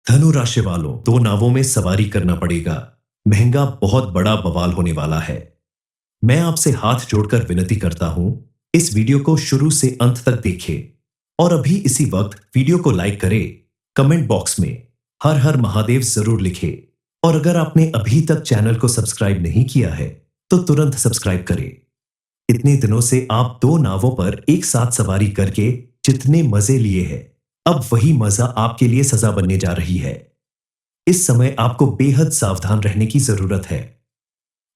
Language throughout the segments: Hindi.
धनु राशि वालों, दो नावों में सवारी करना पड़ेगा। महंगा बहुत बड़ा बवाल होने वाला है। मैं आपसे हाथ जोड़कर विनती करता हूं, इस वीडियो को शुरू से अंत तक देखें और अभी इसी वक्त वीडियो को लाइक करें। कमेंट बॉक्स में हर हर महादेव जरूर लिखें और अगर आपने अभी तक चैनल को सब्सक्राइब नहीं किया है तो तुरंत सब्सक्राइब करें। इतने दिनों से आप दो नावों पर एक साथ सवारी करके जितने मजे लिए हैं, अब वही मजा आपके लिए सजा बनने जा रही है। इस समय आपको बेहद सावधान रहने की जरूरत है,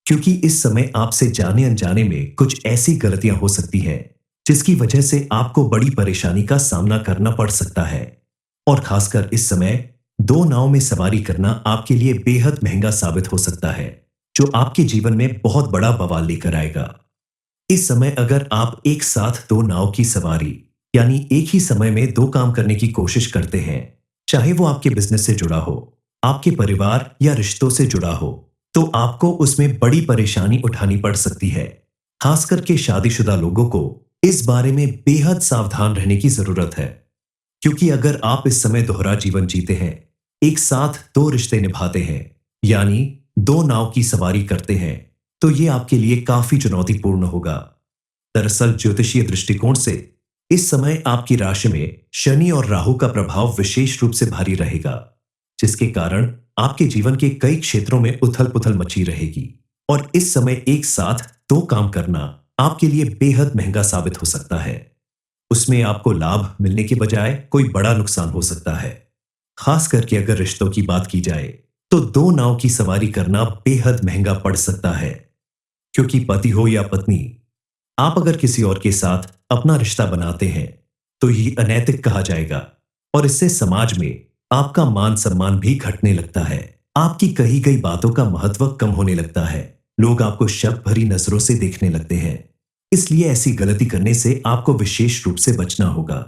क्योंकि इस समय आपसे जाने अनजाने में कुछ ऐसी गलतियां हो सकती हैं जिसकी वजह से आपको बड़ी परेशानी का सामना करना पड़ सकता है। और खासकर इस समय दो नाव में सवारी करना आपके लिए बेहद महंगा साबित हो सकता है, जो आपके जीवन में बहुत बड़ा बवाल लेकर आएगा। इस समय अगर आप एक साथ दो नाव की सवारी यानी एक ही समय में दो काम करने की कोशिश करते हैं, चाहे वो आपके बिजनेस से जुड़ा हो, आपके परिवार या रिश्तों से जुड़ा हो, तो आपको उसमें बड़ी परेशानी उठानी पड़ सकती है। खास करके शादीशुदा लोगों को इस बारे में बेहद सावधान रहने की जरूरत है, क्योंकि अगर आप इस समय दोहरा जीवन जीते हैं, एक साथ दो रिश्ते निभाते हैं, यानी दो नाव की सवारी करते हैं, तो ये आपके लिए काफी चुनौतीपूर्ण होगा। दरअसल ज्योतिषीय दृष्टिकोण से इस समय आपकी राशि में शनि और राहु का प्रभाव विशेष रूप से भारी रहेगा, जिसके कारण आपके जीवन के कई क्षेत्रों में उथल-पुथल मची रहेगी और इस समय एक साथ दो काम करना आपके लिए बेहद महंगा साबित हो सकता है। उसमें आपको लाभ मिलने के बजाय कोई बड़ा नुकसान हो सकता है। खास करके अगर रिश्तों की बात की जाए तो दो नाव की सवारी करना बेहद महंगा पड़ सकता है, क्योंकि पति हो या पत्नी, आप अगर किसी और के साथ अपना रिश्ता बनाते हैं तो ये अनैतिक कहा जाएगा और इससे समाज में आपका मान सम्मान भी घटने लगता है। आपकी कही गई बातों का महत्व कम होने लगता है। लोग आपको शक भरी नजरों से देखने लगते हैं। इसलिए ऐसी गलती करने से आपको विशेष रूप से बचना होगा,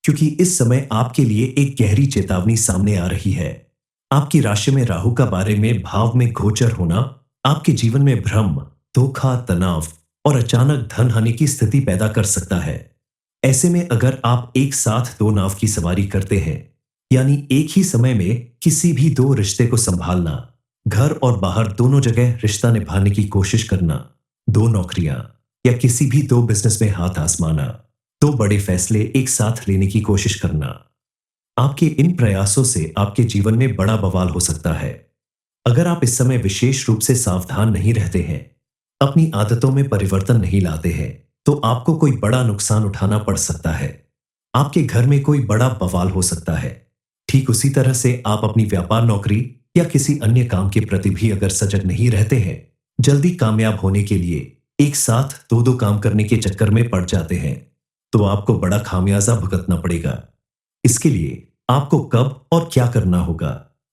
क्योंकि इस समय आपके लिए एक गहरी चेतावनी सामने आ रही है। आपकी राशि में राहु का बारे में भाव में गोचर होना आपके जीवन में भ्रम, धोखा, तनाव और अचानक धन हानि की स्थिति पैदा कर सकता है। ऐसे में अगर आप एक साथ दो नाव की सवारी करते हैं, यानी एक ही समय में किसी भी दो रिश्ते को संभालना, घर और बाहर दोनों जगह रिश्ता निभाने की कोशिश करना, दो नौकरियां या किसी भी दो बिजनेस में हाथ आजमाना, दो बड़े फैसले एक साथ लेने की कोशिश करना, आपके इन प्रयासों से आपके जीवन में बड़ा बवाल हो सकता है। अगर आप इस समय विशेष रूप से सावधान नहीं रहते हैं, अपनी आदतों में परिवर्तन नहीं लाते हैं, तो आपको कोई बड़ा नुकसान उठाना पड़ सकता है। आपके घर में कोई बड़ा बवाल हो सकता है। ठीक उसी तरह से आप अपनी व्यापार, नौकरी या किसी अन्य काम के प्रति भी अगर सजग नहीं रहते हैं, जल्दी कामयाब होने के लिए एक साथ दो दो काम करने के चक्कर में पड़ जाते हैं, तो आपको बड़ा खामियाजा भुगतना पड़ेगा। इसके लिए आपको कब और क्या करना होगा,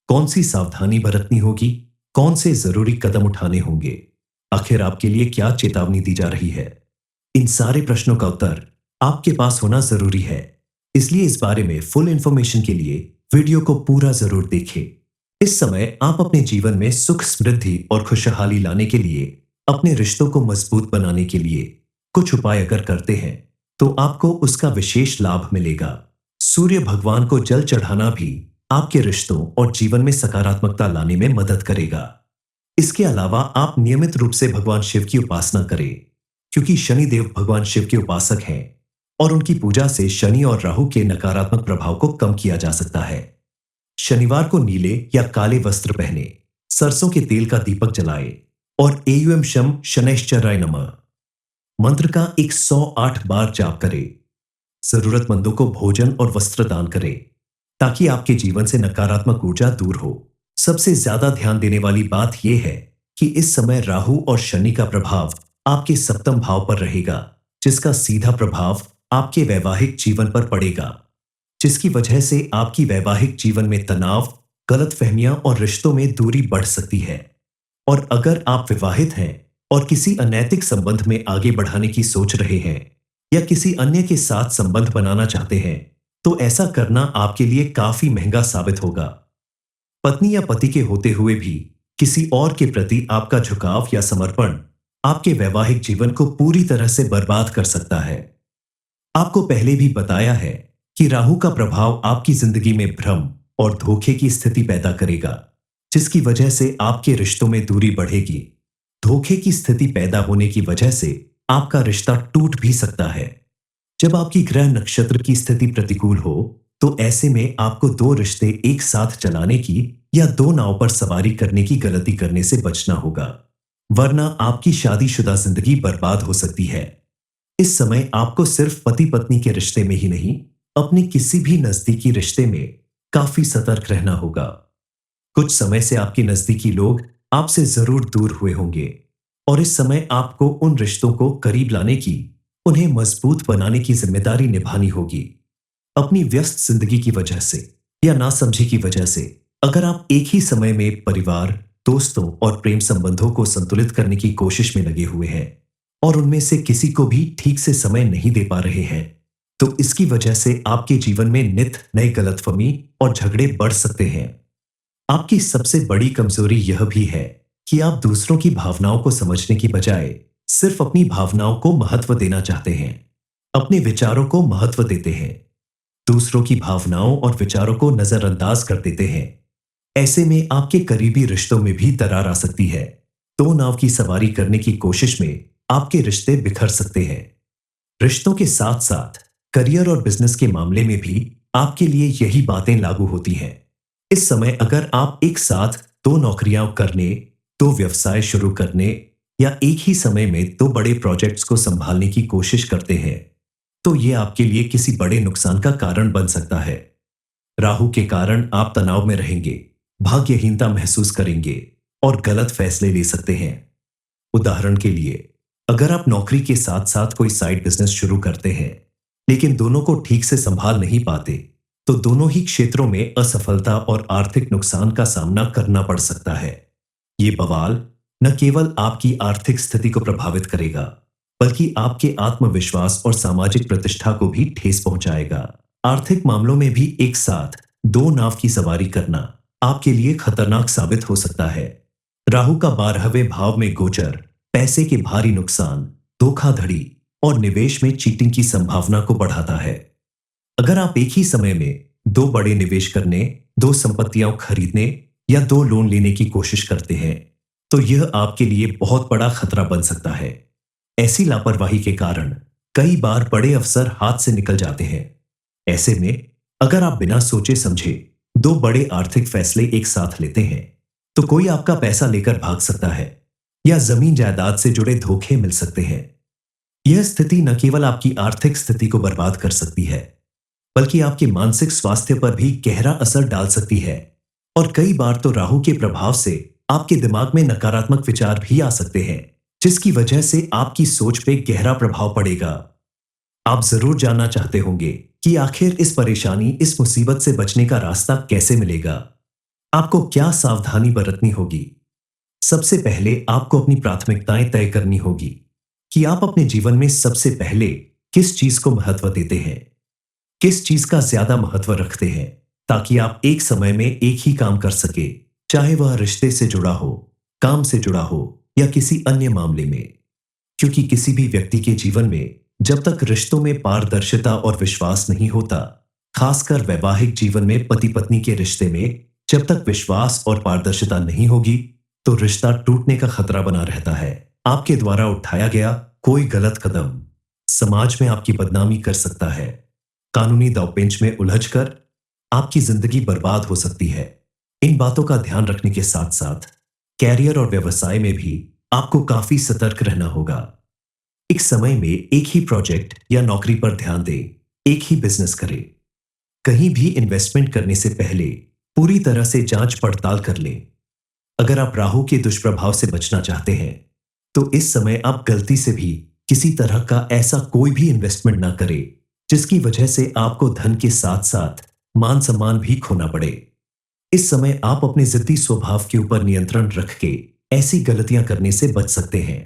कौन सी सावधानी बरतनी होगी, कौन से जरूरी कदम उठाने होंगे, आखिर आपके लिए क्या चेतावनी दी जा रही है, इन सारे प्रश्नों का उत्तर आपके पास होना जरूरी है। इसलिए इस बारे में फुल इंफॉर्मेशन के लिए वीडियो को पूरा जरूर देखें। इस समय आप अपने जीवन में सुख, समृद्धि और खुशहाली लाने के लिए, अपने रिश्तों को मजबूत बनाने के लिए कुछ उपाय अगर करते हैं तो आपको उसका विशेष लाभ मिलेगा। सूर्य भगवान को जल चढ़ाना भी आपके रिश्तों और जीवन में सकारात्मकता लाने में मदद करेगा। इसके अलावा आप नियमित रूप से भगवान शिव की उपासना करें, क्योंकि शनिदेव भगवान शिव के उपासक हैं और उनकी पूजा से शनि और राहु के नकारात्मक प्रभाव को कम किया जा सकता है। शनिवार को नीले या काले वस्त्र पहने, सरसों के तेल का दीपक जलाए और एयुएम शम शनैश्चराय नमः मंत्र का 108 बार जाप करें। जरूरतमंदों को भोजन और वस्त्र दान करें, ताकि आपके जीवन से नकारात्मक ऊर्जा दूर हो। सबसे ज्यादा ध्यान देने वाली बात यह है कि इस समय राहु और शनि का प्रभाव आपके सप्तम भाव पर रहेगा, जिसका सीधा प्रभाव आपके वैवाहिक जीवन पर पड़ेगा, जिसकी वजह से आपकी वैवाहिक जीवन में तनाव, गलतफहमियां और रिश्तों में दूरी बढ़ सकती है। और अगर आप विवाहित हैं और किसी अनैतिक संबंध में आगे बढ़ाने की सोच रहे हैं या किसी अन्य के साथ संबंध बनाना चाहते हैं, तो ऐसा करना आपके लिए काफी महंगा साबित होगा। पत्नी या पति के होते हुए भी किसी और के प्रति आपका झुकाव या समर्पण आपके वैवाहिक जीवन को पूरी तरह से बर्बाद कर सकता है। आपको पहले भी बताया है कि राहु का प्रभाव आपकी जिंदगी में भ्रम और धोखे की स्थिति पैदा करेगा, जिसकी वजह से आपके रिश्तों में दूरी बढ़ेगी। धोखे की स्थिति पैदा होने की वजह से आपका रिश्ता टूट भी सकता है। जब आपकी ग्रह नक्षत्र की स्थिति प्रतिकूल हो, तो ऐसे में आपको दो रिश्ते एक साथ चलाने की या दो नाव पर सवारी करने की गलती करने से बचना होगा, वरना आपकी शादीशुदा जिंदगी बर्बाद हो सकती है। इस समय आपको सिर्फ पति पत्नी के रिश्ते में ही नहीं, अपने किसी भी नजदीकी रिश्ते में काफी सतर्क रहना होगा। कुछ समय से आपके नजदीकी लोग आपसे जरूर दूर हुए होंगे, और इस समय आपको उन रिश्तों को करीब लाने की, उन्हें मजबूत बनाने की जिम्मेदारी निभानी होगी। अपनी व्यस्त जिंदगी की वजह से या नासमझी की वजह से अगर आप एक ही समय में परिवार, दोस्तों और प्रेम संबंधों को संतुलित करने की कोशिश में लगे हुए हैं और उनमें से किसी को भी ठीक से समय नहीं दे पा रहे हैं, तो इसकी वजह से आपके जीवन में नित नए गलतफहमी और झगड़े बढ़ सकते हैं। आपकी सबसे बड़ी कमजोरी यह भी है कि आप दूसरों की भावनाओं को समझने की बजाय सिर्फ अपनी भावनाओं को महत्व देना चाहते हैं, अपने विचारों को महत्व देते हैं, दूसरों की भावनाओं और विचारों को नजरअंदाज कर देते हैं। ऐसे में आपके करीबी रिश्तों में भी दरार आ सकती है। दो नाव की सवारी करने की कोशिश में आपके रिश्ते बिखर सकते हैं। रिश्तों के साथ साथ करियर और बिजनेस के मामले में भी आपके लिए यही बातें लागू होती हैं। इस समय अगर आप एक साथ दो नौकरियां करने, दो व्यवसाय शुरू करने या एक ही समय में दो बड़े प्रोजेक्ट्स को संभालने की कोशिश करते हैं, तो यह आपके लिए किसी बड़े नुकसान का कारण बन सकता है। राहु के कारण आप तनाव में रहेंगे, भाग्यहीनता महसूस करेंगे और गलत फैसले ले सकते हैं। उदाहरण के लिए, अगर आप नौकरी के साथ साथ कोई साइड बिजनेस शुरू करते हैं, लेकिन दोनों को ठीक से संभाल नहीं पाते, तो दोनों ही क्षेत्रों में असफलता और आर्थिक नुकसान का सामना करना पड़ सकता है। ये बवाल न केवल आपकी आर्थिक स्थिति को प्रभावित करेगा, बल्कि आपके आत्मविश्वास और सामाजिक प्रतिष्ठा को भी ठेस पहुंचाएगा। आर्थिक मामलों में भी एक साथ दो नाव की सवारी करना आपके लिए खतरनाक साबित हो सकता है। राहु का 12वें भाव में गोचर पैसे के भारी नुकसान, धोखाधड़ी और निवेश में चीटिंग की संभावना को बढ़ाता है। अगर आप एक ही समय में दो बड़े निवेश करने, दो संपत्तियां खरीदने या दो लोन लेने की कोशिश करते हैं, तो यह आपके लिए बहुत बड़ा खतरा बन सकता है। ऐसी लापरवाही के कारण कई बार बड़े अवसर हाथ से निकल जाते हैं। ऐसे में अगर आप बिना सोचे समझे दो बड़े आर्थिक फैसले एक साथ लेते हैं, तो कोई आपका पैसा लेकर भाग सकता है या जमीन जायदाद से जुड़े धोखे मिल सकते हैं। यह स्थिति न केवल आपकी आर्थिक स्थिति को बर्बाद कर सकती है, बल्कि आपके मानसिक स्वास्थ्य पर भी गहरा असर डाल सकती है। और कई बार तो राहु के प्रभाव से आपके दिमाग में नकारात्मक विचार भी आ सकते हैं, जिसकी वजह से आपकी सोच पे गहरा प्रभाव पड़ेगा। आप जरूर जानना चाहते होंगे कि आखिर इस परेशानी, इस मुसीबत से बचने का रास्ता कैसे मिलेगा। आपको क्या सावधानी बरतनी होगी। सबसे पहले आपको अपनी प्राथमिकताएं तय करनी होगी कि आप अपने जीवन में सबसे पहले किस चीज को महत्व देते हैं, किस चीज का ज्यादा महत्व रखते हैं, ताकि आप एक समय में एक ही काम कर सके, चाहे वह रिश्ते से जुड़ा हो, काम से जुड़ा हो या किसी अन्य मामले में। क्योंकि किसी भी व्यक्ति के जीवन में जब तक रिश्तों में पारदर्शिता और विश्वास नहीं होता, खासकर वैवाहिक जीवन में पति पत्नी के रिश्ते में जब तक विश्वास और पारदर्शिता नहीं होगी, तो रिश्ता टूटने का खतरा बना रहता है। आपके द्वारा उठाया गया कोई गलत कदम समाज में आपकी बदनामी कर सकता है, कानूनी दांवपेच में उलझकर आपकी जिंदगी बर्बाद हो सकती है। इन बातों का ध्यान रखने के साथ साथ कैरियर और व्यवसाय में भी आपको काफी सतर्क रहना होगा। एक समय में एक ही प्रोजेक्ट या नौकरी पर ध्यान दें, एक ही बिजनेस करें। कहीं भी इन्वेस्टमेंट करने से पहले पूरी तरह से जांच पड़ताल कर लें। अगर आप राहु के दुष्प्रभाव से बचना चाहते हैं, तो इस समय आप गलती से भी किसी तरह का ऐसा कोई भी इन्वेस्टमेंट ना करें जिसकी वजह से आपको धन के साथ साथ मान सम्मान भी खोना पड़े। इस समय आप अपने जिद्दी स्वभाव के ऊपर नियंत्रण रख के ऐसी गलतियां करने से बच सकते हैं,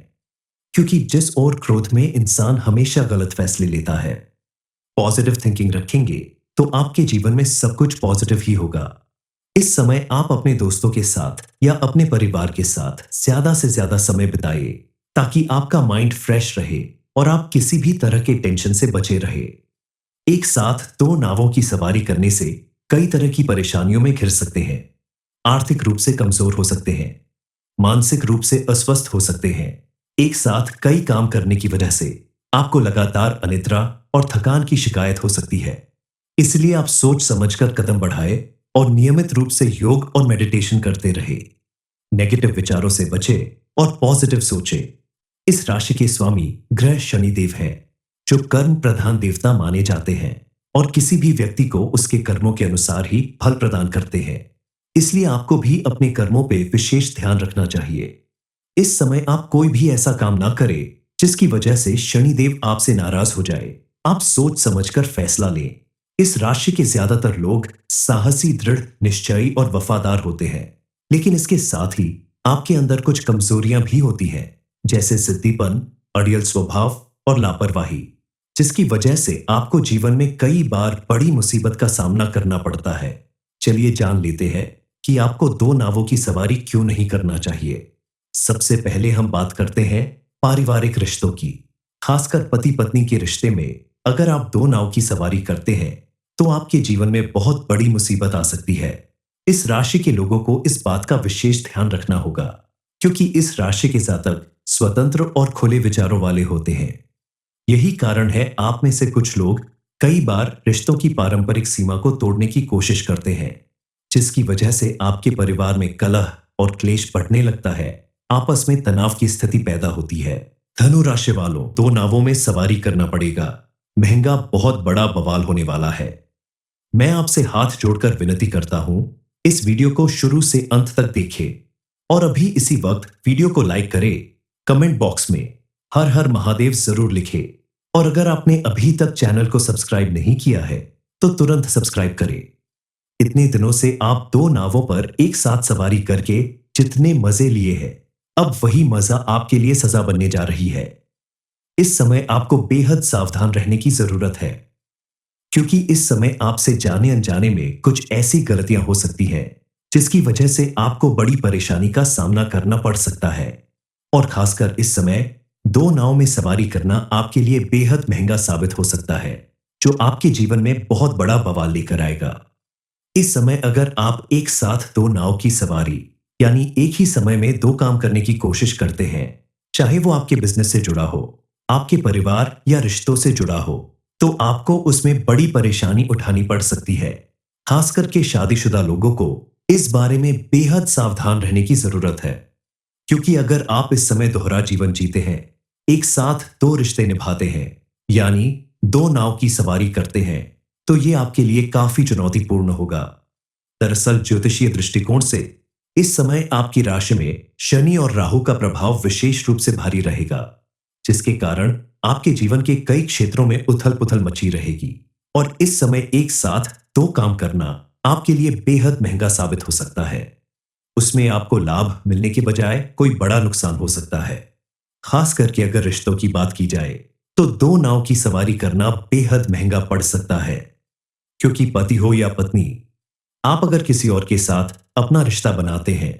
क्योंकि जिस ओर क्रोध में इंसान हमेशा गलत फैसले लेता है। पॉजिटिव थिंकिंग रखेंगे तो आपके जीवन में सब कुछ पॉजिटिव ही होगा। इस समय आप अपने दोस्तों के साथ या अपने परिवार के साथ ज्यादा से ज्यादा समय बिताइए, ताकि आपका माइंड फ्रेश रहे और आप किसी भी तरह के टेंशन से बचे रहे। एक साथ दो नावों की सवारी करने से कई तरह की परेशानियों में घिर सकते हैं। आर्थिक रूप से कमजोर हो सकते हैं, मानसिक रूप से अस्वस्थ हो सकते हैं। एक साथ कई काम करने की वजह से आपको लगातार अनिद्रा और थकान की शिकायत हो सकती है। इसलिए आप सोच समझकर कदम बढ़ाएं और नियमित रूप से योग और मेडिटेशन करते रहे। नेगेटिव विचारों से बचे और पॉजिटिव सोचे। इस राशि के स्वामी ग्रह शनिदेव हैं, जो कर्म प्रधान देवता माने जाते हैं और किसी भी व्यक्ति को उसके कर्मों के अनुसार ही फल प्रदान करते हैं। इसलिए आपको भी अपने कर्मों पे विशेष ध्यान रखना चाहिए। इस समय आप कोई भी ऐसा काम ना करें जिसकी वजह से शनिदेव आपसे नाराज हो जाए। आप सोच समझकर फैसला लें। इस राशि के ज्यादातर लोग साहसी, दृढ़ निश्चयी और वफादार होते हैं, लेकिन इसके साथ ही आपके अंदर कुछ कमजोरियां भी होती हैं, जैसे जिद्दीपन, अड़ियल स्वभाव और लापरवाही, जिसकी वजह से आपको जीवन में कई बार बड़ी मुसीबत का सामना करना पड़ता है। चलिए जान लेते हैं कि आपको दो नावों की सवारी क्यों नहीं करना चाहिए। सबसे पहले हम बात करते हैं पारिवारिक रिश्तों की। खासकर पति पत्नी के रिश्ते में अगर आप दो नाव की सवारी करते हैं तो आपके जीवन में बहुत बड़ी मुसीबत आ सकती है। इस राशि के लोगों को इस बात का विशेष ध्यान रखना होगा, क्योंकि इस राशि के जातक स्वतंत्र और खुले विचारों वाले होते हैं। यही कारण है आप में से कुछ लोग कई बार रिश्तों की पारंपरिक सीमा को तोड़ने की कोशिश करते हैं, जिसकी वजह से आपके परिवार में कलह और क्लेश बढ़ने लगता है। आपस में तनाव की स्थिति पैदा होती है। धनु राशि वालों, दो नावों में सवारी करना पड़ेगा। महंगा बहुत बड़ा बवाल होने वाला है। मैं आपसे हाथ जोड़कर विनती करता हूं, इस वीडियो को शुरू से अंत तक देखें और अभी इसी वक्त वीडियो को लाइक करें। कमेंट बॉक्स में हर हर महादेव जरूर लिखें और अगर आपने अभी तक चैनल को सब्सक्राइब नहीं किया है तो तुरंत सब्सक्राइब करें। इतने दिनों से आप दो नावों पर एक साथ सवारी करके जितने मजे लिए हैं, अब वही मजा आपके लिए सजा बनने जा रही है। इस समय आपको बेहद सावधान रहने की जरूरत है, क्योंकि इस समय आपसे जाने अनजाने में कुछ ऐसी गलतियां हो सकती हैं जिसकी वजह से आपको बड़ी परेशानी का सामना करना पड़ सकता है। और खासकर इस समय दो नाव में सवारी करना आपके लिए बेहद महंगा साबित हो सकता है, जो आपके जीवन में बहुत बड़ा बवाल लेकर आएगा। इस समय अगर आप एक साथ दो नाव की सवारी यानी एक ही समय में दो काम करने की कोशिश करते हैं, चाहे वो आपके बिजनेस से जुड़ा हो, आपके परिवार या रिश्तों से जुड़ा हो, तो आपको उसमें बड़ी परेशानी उठानी पड़ सकती है। खास करके शादीशुदा लोगों को इस बारे में बेहद सावधान रहने की जरूरत है, क्योंकि अगर आप इस समय दोहरा जीवन जीते हैं, एक साथ दो रिश्ते निभाते हैं, यानी दो नाव की सवारी करते हैं, तो ये आपके लिए काफी चुनौतीपूर्ण होगा। दरअसल ज्योतिषीय दृष्टिकोण से इस समय आपकी राशि में शनि और राहु का प्रभाव विशेष रूप से भारी रहेगा, जिसके कारण आपके जीवन के कई क्षेत्रों में उथल पुथल मची रहेगी और इस समय एक साथ दो काम करना आपके लिए बेहद महंगा साबित हो सकता है। उसमें आपको लाभ मिलने के बजाय कोई बड़ा नुकसान हो सकता है। खास करके अगर रिश्तों की बात की जाए तो दो नाव की सवारी करना बेहद महंगा पड़ सकता है, क्योंकि पति हो या पत्नी, आप अगर किसी और के साथ अपना रिश्ता बनाते हैं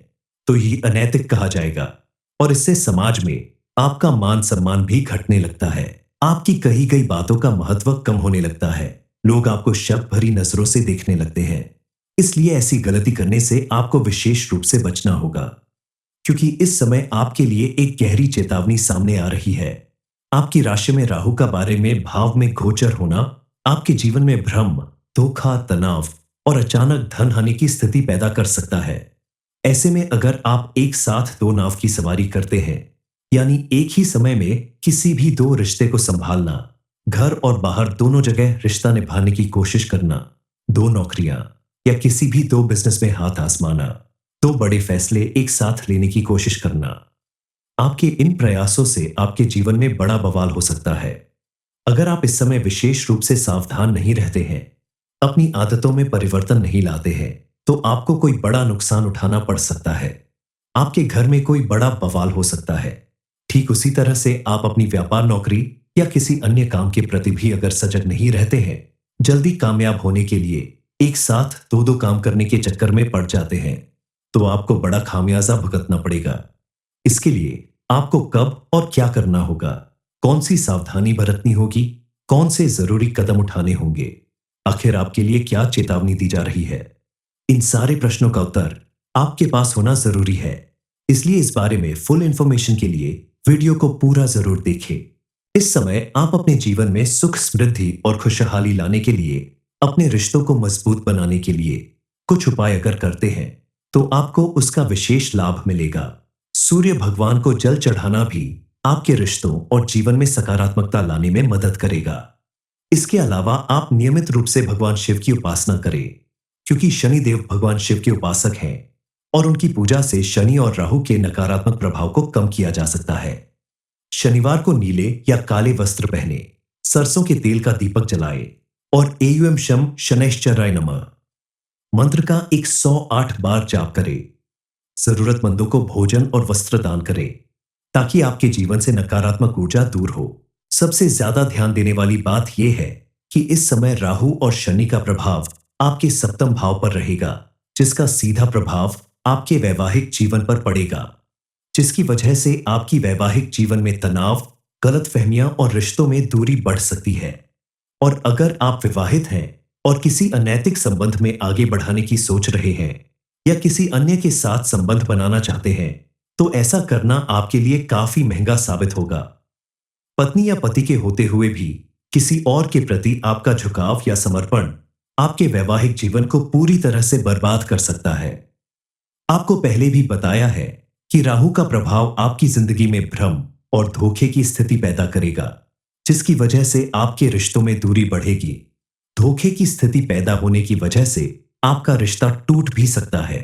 तो ये अनैतिक कहा जाएगा और इससे समाज में आपका मान सम्मान भी घटने लगता है। आपकी कही गई बातों का महत्व कम होने लगता है। लोग आपको शक भरी नजरों से देखने लगते हैं। इसलिए ऐसी गलती करने से आपको विशेष रूप से बचना होगा, क्योंकि इस समय आपके लिए एक गहरी चेतावनी सामने आ रही है। आपकी राशि में राहु का बारे में भाव में गोचर होना आपके जीवन में भ्रम, धोखा, तनाव और अचानक धन हानि की स्थिति पैदा कर सकता है। ऐसे में अगर आप एक साथ दो नाव की सवारी करते हैं, यानी एक ही समय में किसी भी दो रिश्ते को संभालना, घर और बाहर दोनों जगह रिश्ता निभाने की कोशिश करना, दो नौकरियां या किसी भी दो बिजनेस में हाथ आजमाना, दो बड़े फैसले एक साथ लेने की कोशिश करना, आपके इन प्रयासों से आपके जीवन में बड़ा बवाल हो सकता है। अगर आप इस समय विशेष रूप से सावधान नहीं रहते हैं, अपनी आदतों में परिवर्तन नहीं लाते हैं, तो आपको कोई बड़ा नुकसान उठाना पड़ सकता है। आपके घर में कोई बड़ा बवाल हो सकता है। ठीक उसी तरह से आप अपनी व्यापार, नौकरी या किसी अन्य काम के प्रति भी अगर सजग नहीं रहते हैं, जल्दी कामयाब होने के लिए एक साथ दो दो काम करने के चक्कर में पड़ जाते हैं, तो आपको बड़ा खामियाजा भुगतना पड़ेगा। इसके लिए आपको कब और क्या करना होगा, कौन सी सावधानी बरतनी होगी, कौन से जरूरी कदम उठाने होंगे, आखिर आपके लिए क्या चेतावनी दी जा रही है? इन सारे प्रश्नों का उत्तर आपके पास होना जरूरी है। इसलिए इस बारे में फुल इंफॉर्मेशन के लिए वीडियो को पूरा जरूर देखें। इस समय आप अपने जीवन में सुख, समृद्धि और खुशहाली लाने के लिए, अपने रिश्तों को मजबूत बनाने के लिए कुछ उपाय अगर करते हैं तो आपको उसका विशेष लाभ मिलेगा। सूर्य भगवान को जल चढ़ाना भी आपके रिश्तों और जीवन में सकारात्मकता लाने में मदद करेगा। इसके अलावा आप नियमित रूप से भगवान शिव की उपासना करें, क्योंकि शनिदेव भगवान शिव के उपासक हैं और उनकी पूजा से शनि और राहु के नकारात्मक प्रभाव को कम किया जा सकता है। शनिवार को नीले या काले वस्त्र पहने, सरसों के तेल का दीपक जलाए और एयुएम शम शनैश्चराय नमः मंत्र का 108 बार जाप करें। जरूरतमंदों को भोजन और वस्त्र दान करें ताकि आपके जीवन से नकारात्मक ऊर्जा दूर हो। सबसे ज्यादा ध्यान देने वाली बात यह है कि इस समय राहु और शनि का प्रभाव आपके सप्तम भाव पर रहेगा, जिसका सीधा प्रभाव आपके वैवाहिक जीवन पर पड़ेगा, जिसकी वजह से आपकी वैवाहिक जीवन में तनाव, गलतफहमियां और रिश्तों में दूरी बढ़ सकती है। और अगर आप विवाहित हैं और किसी अनैतिक संबंध में आगे बढ़ाने की सोच रहे हैं या किसी अन्य के साथ संबंध बनाना चाहते हैं, तो ऐसा करना आपके लिए काफी महंगा साबित होगा। पत्नी या पति के होते हुए भी किसी और के प्रति आपका झुकाव या समर्पण आपके वैवाहिक जीवन को पूरी तरह से बर्बाद कर सकता है। आपको पहले भी बताया है कि राहु का प्रभाव आपकी जिंदगी में भ्रम और धोखे की स्थिति पैदा करेगा, जिसकी वजह से आपके रिश्तों में दूरी बढ़ेगी। धोखे की स्थिति पैदा होने की वजह से आपका रिश्ता टूट भी सकता है।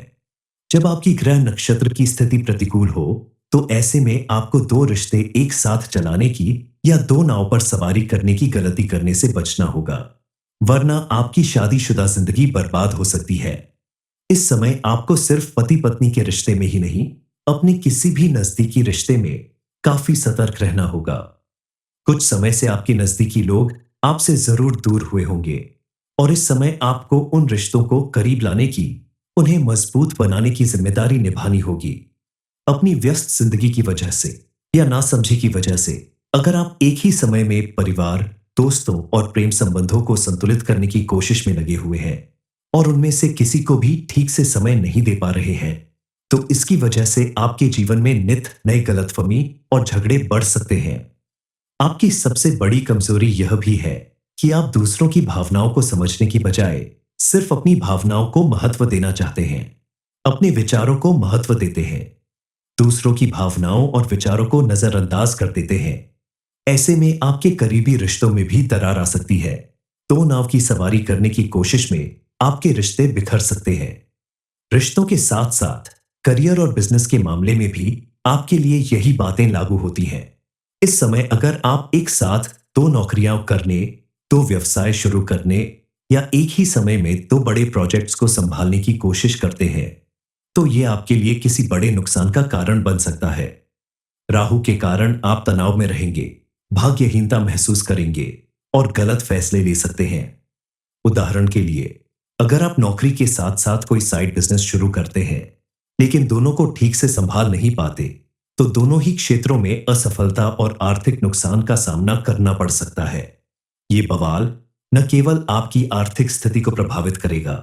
जब आपकी ग्रह नक्षत्र की स्थिति प्रतिकूल हो, तो ऐसे में आपको दो रिश्ते एक साथ चलाने की या दो नाव पर सवारी करने की गलती करने से बचना होगा, वरना आपकी शादीशुदा जिंदगी बर्बाद हो सकती है। इस समय आपको सिर्फ पति पत्नी के रिश्ते में ही नहीं, अपने किसी भी नजदीकी रिश्ते में काफी सतर्क रहना होगा। कुछ समय से आपके नजदीकी लोग आपसे जरूर दूर हुए होंगे और इस समय आपको उन रिश्तों को करीब लाने की, उन्हें मजबूत बनाने की जिम्मेदारी निभानी होगी। अपनी व्यस्त जिंदगी की वजह से या नासमझी की वजह से अगर आप एक ही समय में परिवार, दोस्तों और प्रेम संबंधों को संतुलित करने की कोशिश में लगे हुए हैं और उनमें से किसी को भी ठीक से समय नहीं दे पा रहे हैं, तो इसकी वजह से आपके जीवन में नित नए गलतफहमी और झगड़े बढ़ सकते हैं। आपकी सबसे बड़ी कमजोरी यह भी है कि आप दूसरों की भावनाओं को समझने की बजाय सिर्फ अपनी भावनाओं को महत्व देना चाहते हैं, अपने विचारों को महत्व देते हैं, दूसरों की भावनाओं और विचारों को नजरअंदाज कर देते हैं। ऐसे में आपके करीबी रिश्तों में भी दरार आ सकती है। दो नाव की सवारी करने की कोशिश में आपके रिश्ते बिखर सकते हैं। रिश्तों के साथ साथ करियर और बिजनेस के मामले में भी आपके लिए यही बातें लागू होती हैं। इस समय अगर आप एक साथ दो नौकरियां करने, दो व्यवसाय शुरू करने या एक ही समय में दो बड़े प्रोजेक्ट्स को संभालने की कोशिश करते हैं, तो यह आपके लिए किसी बड़े नुकसान का कारण बन सकता है। राहु के कारण आप तनाव में रहेंगे, भाग्यहीनता महसूस करेंगे और गलत फैसले ले सकते हैं। उदाहरण के लिए, अगर आप नौकरी के साथ साथ कोई साइड बिजनेस शुरू करते हैं लेकिन दोनों को ठीक से संभाल नहीं पाते, तो दोनों ही क्षेत्रों में असफलता और आर्थिक नुकसान का सामना करना पड़ सकता है। ये बवाल न केवल आपकी आर्थिक स्थिति को प्रभावित करेगा,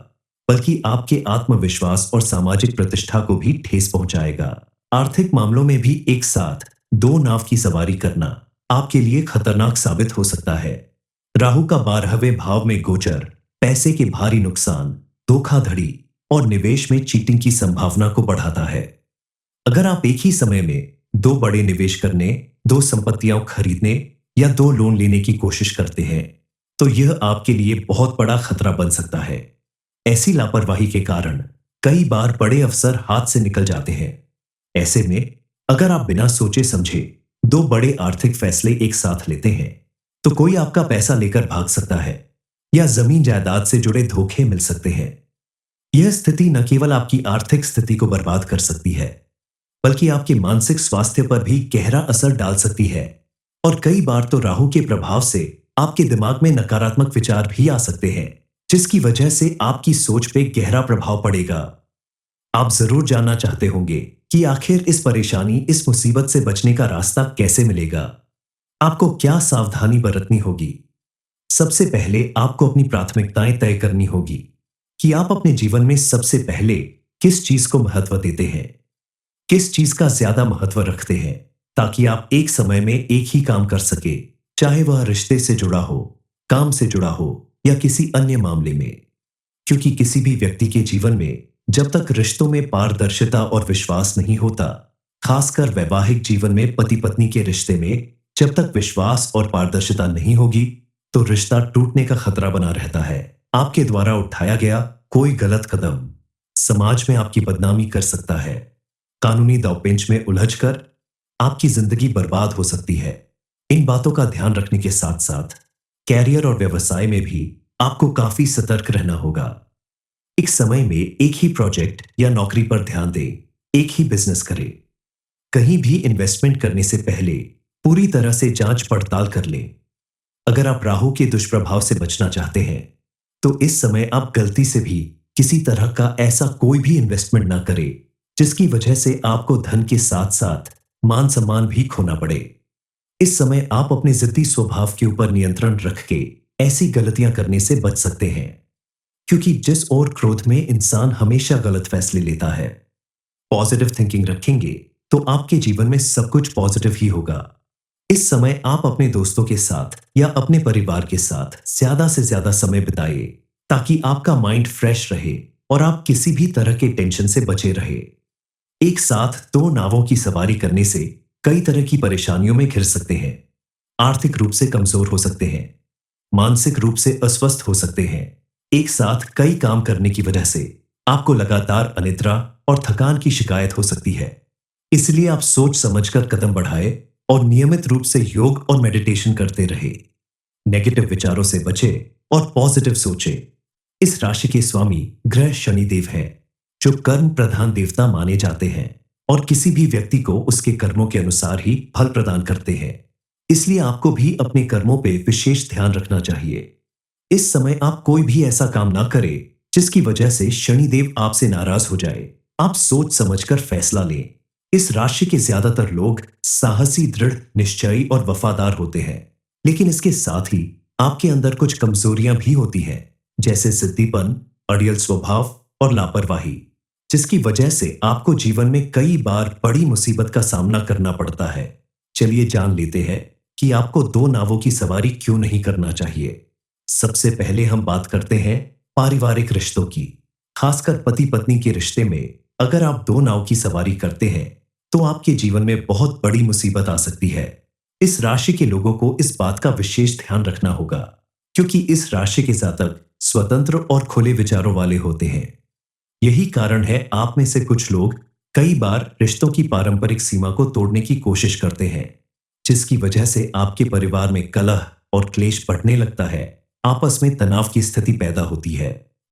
बल्कि आपके आत्मविश्वास और सामाजिक प्रतिष्ठा को भी ठेस पहुंचाएगा। आर्थिक मामलों में भी एक साथ दो नाव की सवारी करना आपके लिए खतरनाक साबित हो सकता है। राहु का 12वें भाव में गोचर पैसे के भारी नुकसान, धोखाधड़ी और निवेश में चीटिंग की संभावना को बढ़ाता है। अगर आप एक ही समय में दो बड़े निवेश करने, दो संपत्तियां खरीदने या दो लोन लेने की कोशिश करते हैं, तो यह आपके लिए बहुत बड़ा खतरा बन सकता है। ऐसी लापरवाही के कारण कई बार बड़े अवसर हाथ से निकल जाते हैं। ऐसे में अगर आप बिना सोचे समझे दो बड़े आर्थिक फैसले एक साथ लेते हैं, तो कोई आपका पैसा लेकर भाग सकता है या जमीन जायदाद से जुड़े धोखे मिल सकते हैं। यह स्थिति न केवल आपकी आर्थिक स्थिति को बर्बाद कर सकती है, बल्कि आपके मानसिक स्वास्थ्य पर भी गहरा असर डाल सकती है। और कई बार तो राहु के प्रभाव से आपके दिमाग में नकारात्मक विचार भी आ सकते हैं, जिसकी वजह से आपकी सोच पे गहरा प्रभाव पड़ेगा। आप जरूर जानना चाहते होंगे कि आखिर इस परेशानी, इस मुसीबत से बचने का रास्ता कैसे मिलेगा। आपको क्या सावधानी बरतनी होगी। सबसे पहले आपको अपनी प्राथमिकताएं तय करनी होगी कि आप अपने जीवन में सबसे पहले किस चीज को महत्व देते हैं, किस चीज का ज्यादा महत्व रखते हैं, ताकि आप एक समय में एक ही काम कर सके, चाहे वह रिश्ते से जुड़ा हो, काम से जुड़ा हो या किसी अन्य मामले में। क्योंकि किसी भी व्यक्ति के जीवन में जब तक रिश्तों में पारदर्शिता और विश्वास नहीं होता, खासकर वैवाहिक जीवन में पति पत्नी के रिश्ते में जब तक विश्वास और पारदर्शिता नहीं होगी, तो रिश्ता टूटने का खतरा बना रहता है। आपके द्वारा उठाया गया कोई गलत कदम समाज में आपकी बदनामी कर सकता है, कानूनी दांवपेच में उलझकर आपकी जिंदगी बर्बाद हो सकती है। इन बातों का ध्यान रखने के साथ साथ कैरियर और व्यवसाय में भी आपको काफी सतर्क रहना होगा। एक समय में एक ही प्रोजेक्ट या नौकरी पर ध्यान दें, एक ही बिजनेस करें। कहीं भी इन्वेस्टमेंट करने से पहले पूरी तरह से जांच पड़ताल कर लें। अगर आप राहु के दुष्प्रभाव से बचना चाहते हैं, तो इस समय आप गलती से भी किसी तरह का ऐसा कोई भी इन्वेस्टमेंट ना करें जिसकी वजह से आपको धन के साथ साथ मान सम्मान भी खोना पड़े। इस समय आप अपने जिद्दी स्वभाव के ऊपर नियंत्रण रख के ऐसी गलतियां करने से बच सकते हैं, क्योंकि जिस ओर क्रोध में इंसान हमेशा गलत फैसले लेता है। पॉजिटिव थिंकिंग रखेंगे तो आपके जीवन में सब कुछ पॉजिटिव ही होगा। इस समय आप अपने दोस्तों के साथ या अपने परिवार के साथ ज्यादा से ज्यादा समय बिताइए, ताकि आपका माइंड फ्रेश रहे और आप किसी भी तरह के टेंशन से बचे रहे। एक साथ दो नावों की सवारी करने से कई तरह की परेशानियों में घिर सकते हैं। आर्थिक रूप से कमजोर हो सकते हैं, मानसिक रूप से अस्वस्थ हो सकते हैं। एक साथ कई काम करने की वजह से आपको लगातार अनिद्रा और थकान की शिकायत हो सकती है। इसलिए आप सोच समझकर कदम बढ़ाएं और नियमित रूप से योग और मेडिटेशन करते रहे। नेगेटिव विचारों से बचे और पॉजिटिव सोचे। इस राशि के स्वामी ग्रह शनिदेव हैं, जो कर्म प्रधान देवता माने जाते हैं और किसी भी व्यक्ति को उसके कर्मों के अनुसार ही फल प्रदान करते हैं। इसलिए आपको भी अपने कर्मों पे विशेष ध्यान रखना चाहिए। इस समय आप कोई भी ऐसा काम ना करें जिसकी वजह से शनिदेव आपसे नाराज हो जाए। आप सोच समझकर फैसला लें। इस राशि के ज्यादातर लोग साहसी, दृढ़ निश्चयी और वफादार होते हैं, लेकिन इसके साथ ही आपके अंदर कुछ कमजोरियां भी होती हैं, जैसे जिद्दीपन, अड़ियल स्वभाव और लापरवाही, जिसकी वजह से आपको जीवन में कई बार बड़ी मुसीबत का सामना करना पड़ता है। चलिए जान लेते हैं कि आपको दो नावों की सवारी क्यों नहीं करना चाहिए। सबसे पहले हम बात करते हैं पारिवारिक रिश्तों की। खासकर पति पत्नी के रिश्ते में अगर आप दो नाव की सवारी करते हैं, तो आपके जीवन में बहुत बड़ी मुसीबत आ सकती है। इस राशि के लोगों को इस बात का विशेष ध्यान रखना होगा, क्योंकि इस राशि के जातक स्वतंत्र और खुले विचारों वाले होते हैं। यही कारण है आप में से कुछ लोग कई बार रिश्तों की पारंपरिक सीमा को तोड़ने की कोशिश करते हैं, जिसकी वजह से आपके परिवार में कलह और क्लेश बढ़ने लगता है। आपस में तनाव की स्थिति पैदा होती है।